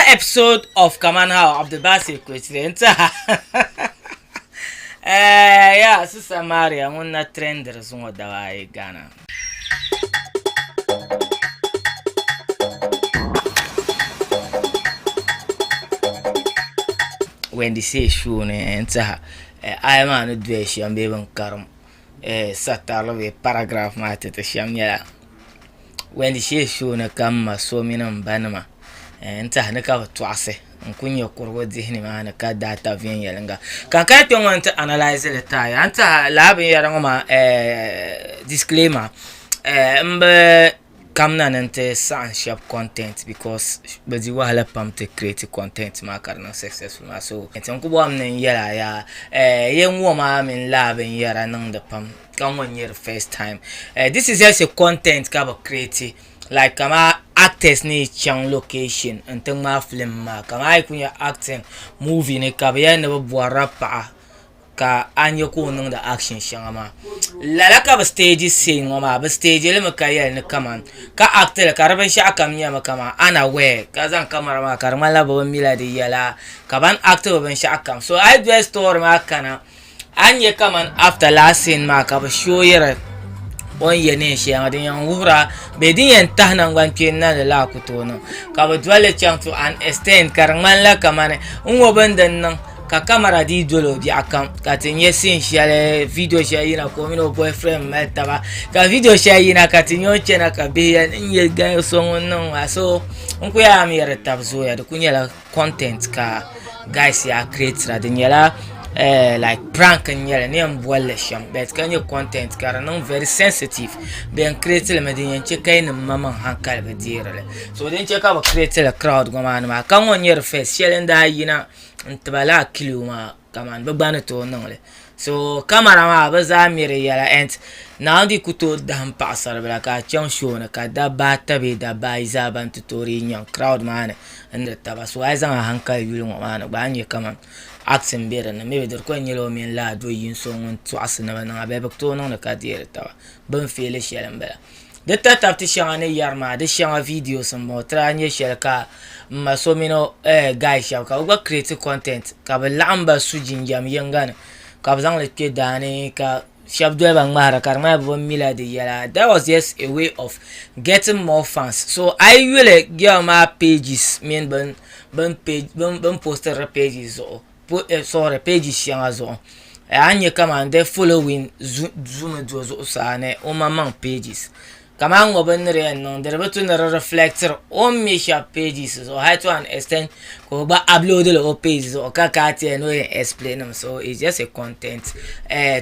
episode of Kaman how of the basic question. Yeah, Sister Maria, I'm on that trend. There's one that I Ghana. When they say shoe, I am on a dress, I'm even karam. Satalo paragraph matter to Shamya. When the say shoe, come, so minum banama. And Tahanaka twice. Kunyo kurwodi hini maana ka data vyen yelenga kanka to want to analyze the tie anta lab yarangoma disclaimer mbe kamna nante shop content because bezi wahala pam to create content ma karna successful ma so enton kubo amnen yara ya yenwo ma min lab yara nang the pam kan one year first time this is just a content ka create like kama actors ni chang location and ma film ma kama kunya acting movie ne ka ya ne bwara pa ka anyo ko nung da action shanga la ka ba stage scene ma ba stage le maka ya ne kaman ka actor ka raban shi aka miya maka ma ana we ka zan kamera ma karma la ba mila de yala ka ban actor ban shi aka so I do story ma kana anye kaman after last scene ma ka ba show yara on yene shi an den yan wura be din yan tahnan gwanke na la kutono ka ba dwale chang to an extend karman la kamane unwo bandan nan ka camera di dolo di akam ka tinye sin shale video shi yana ko mino boyfriend meta ba ka video shi yana ka tinyo chena ka be yan nye ga so non aso unku ya mi yare tabzo ya de kunyela content ka guys ya create ra de nyela like prank and yell and boile sham but can you content car non very sensitive ben create le medin check in mama hankal be dire so then check out create a crowd go man ma kan on your face shelenda yina ntbala kiluma kaman be banato non le so camera ma ba za mire yala and now di kuto dam pasar bla ka chon show na ka da ba tabe da ba iza ban tutori nyon crowd man and taba so ai zan hankal yulu man ba anye kaman accent better na maybe der ko nyelo min la do yin so on to asna na be to non ka dire tawa ban fele shelan bela de tata ti shanga yarma de shanga video some mo tranye shelka ma so mino guys ya ka go create content ka ba lamba sujin jam yangana ka ba zang le ke dane ka shabdo bang mara karma bo mila de yala that was just a way of getting more fans so I really get my pages mean ban page ban poster pages sorry pages shanga zo anye kama de following zoom do zo sane o mamang pages kama ngo benre non der betu na reflector on me sha pages so how to extend ko ba upload the pages o ka no explain them so it's just a content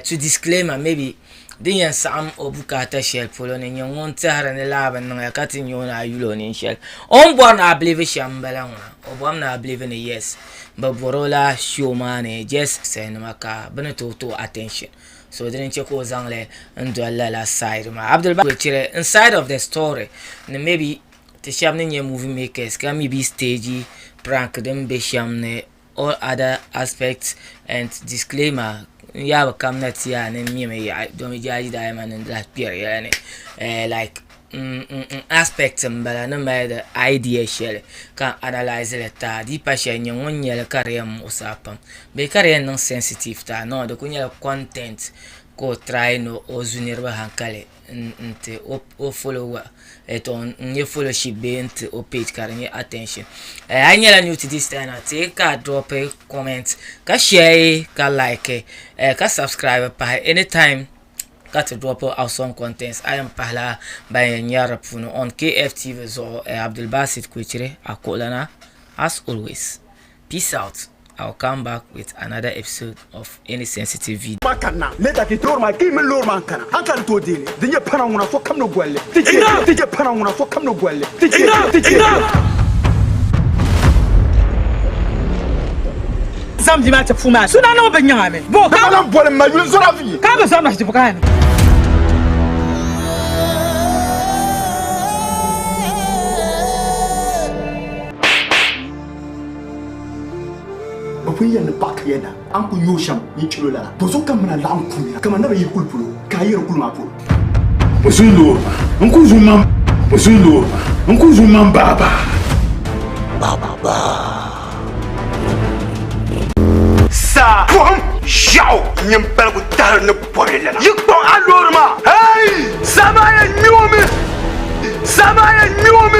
to disclaimer maybe din sam obukata shell polo ne nyon tsara ne laba nan yakati nyona yulo ne shell on born I believe shambala o born I believe in yes but borola show man just send maka beneto to attention so didn't check o zangle and do la side ma Abdul Bakir inside of the story maybe the shamne nye movie makers can maybe stage prank them be shamne all other aspects and disclaimer ya come net ya ne me ya do me jaji da man and that period like aspects mbala no matter idea shell can analyze the di passion nyon nyele karem usapam be karem non sensitive ta no de kunya content ko try no ozunirba hankale nte o follower eton nye followership be nte o page karanye attention anyela new to this time take ka drop a comment ka share ka like ka subscribe pa anytime got to drop out some contents. I am Pahla by Nyarapuno on KFTV so Abdul Basit Kuchire Akolana as always. Peace out. I'll come back with another episode of any sensitive video. Makana leta kitor ma kimi lor mankana ankal to dili dinye pana nguna fo kam no gwelle tije pana nguna fo kam no gwelle tije Samedi match fuma suna no be nyame bo ka na bole ma yun zora fi ka be samna ti bukana akwai yan bak yana an ku yosham yin kilo la to so kam na lam ku ya kama na be kulpulo ka yir kulma po Posulo, nku zuma baba. Sa pohum yao nyim balgu tar ne boyle la yikpon alorma hey sama ya nyomi